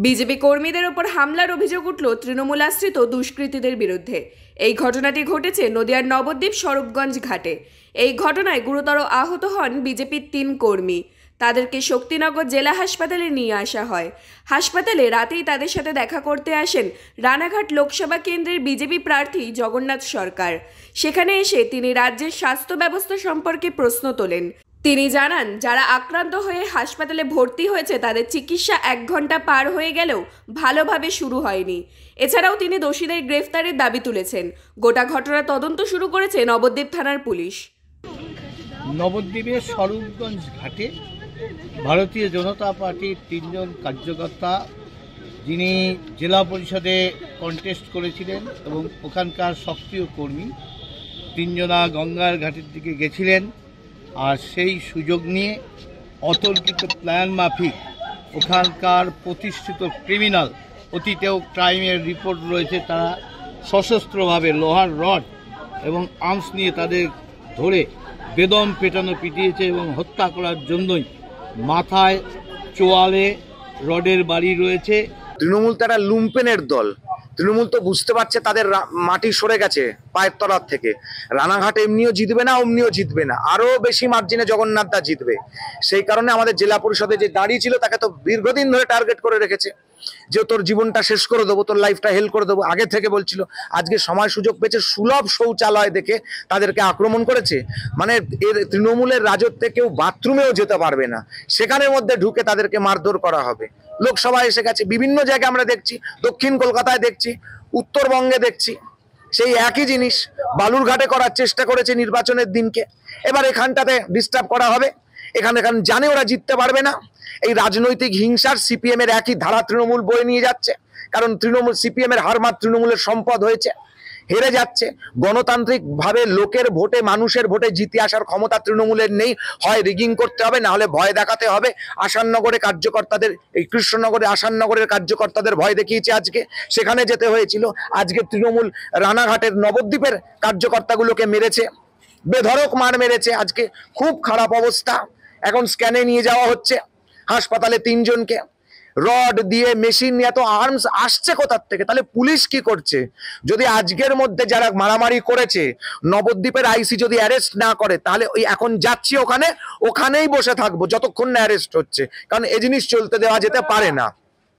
BJP কর্মীদের ওপর হামলার অভিযোগ উঠল তৃণমূল আশ্রিত দুষ্কৃতীদের বিরুদ্ধে। এই ঘটনাটি ঘটেছে নদিয়ার নবদ্বীপ স্বরূপগঞ্জ ঘাটে। এই ঘটনায় গুরুতর আহত হন বিজেপির 3 কর্মী। তাদেরকে শক্তিনগর জেলা হাসপাতালে নিয়ে আসা হয়। হাসপাতালে রাতেই তাদের সাথে দেখা করতে আসেন রানাঘাট লোকসভা কেন্দ্রের বিজেপি প্রার্থী জগন্নাথ সরকার। সেখানে এসে তিনি রাজ্যের স্বাস্থ্য ব্যবস্থা সম্পর্কে প্রশ্ন তোলেন। তিনি জানান, যারা আক্রান্ত হয়ে হাসপাতালে ভর্তি হয়েছে তাদের চিকিৎসা 1 ঘন্টা পার হয়ে গেলেও ভালোভাবে শুরু হয়নি। এছাড়াও তিনি দোষীদের গ্রেফতারের দাবি তুলেছেন। গোটা ঘটনা তদন্ত শুরু করেছে নবদ্বীপ থানার পুলিশ। নবদ্বীপের স্বরূপগঞ্জ ঘাটে ভারতীয় জনতা পার্টির 3 জন কার্যকর্তা, যিনি জেলা পরিষদে কন্টেস্ট করেছিলেন এবং ওখানকার সক্রিয় কর্মী, 3 জনা গঙ্গার ঘাটের দিকে গেছিলেন। আর সেই সুযোগ নিয়ে অতর্কিত প্ল্যান মাফিক ওখানকার প্রতিষ্ঠিত ক্রিমিনাল, অতীতেও ক্রাইমের রিপোর্ট রয়েছে, তারা সশস্ত্রভাবে লোহার রড এবং আর্মস নিয়ে তাদের ধরে বেদম পেটানো পিটিয়েছে এবং হত্যা করার জন্যই মাথায় চোয়ালে রডের বাড়ি রয়েছে। তৃণমূল তারা লুম্পেনের দল। তৃণমূল তো বুঝতে পারছে তাদের মাটি সরে গেছে পায়ের তলার থেকে। রানাঘাট এমনিও জিতবে না, অমনিও জিতবে না, আরো বেশি মার্জিনে জগন্নাথ দা জিতবে। সেই কারণে আমাদের জেলা পরিষদে যে দাঁড়িয়ে ছিল তাকে তো দীর্ঘদিন ধরে টার্গেট করে রেখেছে যে তোর জীবনটা শেষ করে দেবো, তোর লাইফটা হেল করে দেবো। আগে থেকে বলছিল, আজকে সময় সুযোগ পেয়েছে, সুলভ শৌচালয় দেখে তাদেরকে আক্রমণ করেছে। মানে এর তৃণমূলের রাজত্বে কেউ বাথরুমেও যেতে পারবে না, সেখানের মধ্যে ঢুকে তাদেরকে মারধর করা হবে। লোকসভায় এসে গেছে, বিভিন্ন জায়গায় আমরা দেখছি, দক্ষিণ কলকাতায় দেখছি, উত্তরবঙ্গে দেখছি, সেই একই জিনিস বালুরঘাটে করার চেষ্টা করেছে নির্বাচনের দিনকে। এবার এখানটাতে ডিস্টার্ব করা হবে। এখানে জানে ওরা জিততে পারবে না। এই রাজনৈতিক হিংসার সিপিএম এর একই ধারা তৃণমূল বয়ে নিয়ে যাচ্ছে। কারণ তৃণমূল, সিপিএম এর হারমাত তৃণমূলের সম্পদ হয়েছে, হেরে যাচ্ছে। গণতান্ত্রিক ভাবে লোকের ভোটে, মানুষের ভোটে জিতে আসার ক্ষমতা তৃণমূলের নেই। হয় রিগিং করতে হবে, না হলে ভয় দেখাতে হবে। আসাননগরে কার্যকর্তাদের, এই কৃষ্ণনগরে আসাননগরের কার্যকর্তাদের ভয় দেখিয়েছে আজকে, সেখানে যেতে হয়েছিল। আজকে তৃণমূল রানাঘাটের নবদ্বীপের কার্যকর্তাগুলোকে মেরেছে, বেধড়ক মার মেরেছে। আজকে খুব খারাপ অবস্থা। এখন স্ক্যানে নিয়ে যাওয়া হচ্ছে হাসপাতালে 3 জনকে। রড দিয়ে, মেশিন নিয়ে, এত আর্মস আসছে কোথার থেকে? তাহলে পুলিশ কি করছে? যদি আজকের মধ্যে যারা মারামারি করেছে নবদ্বীপের আইসি যদি অ্যারেস্ট না করে, তাহলে ওই এখন যাচ্ছি ওখানেই বসে থাকবো যতক্ষণ না অ্যারেস্ট হচ্ছে। কারণ এই জিনিস চলতে দেওয়া যেতে পারে না।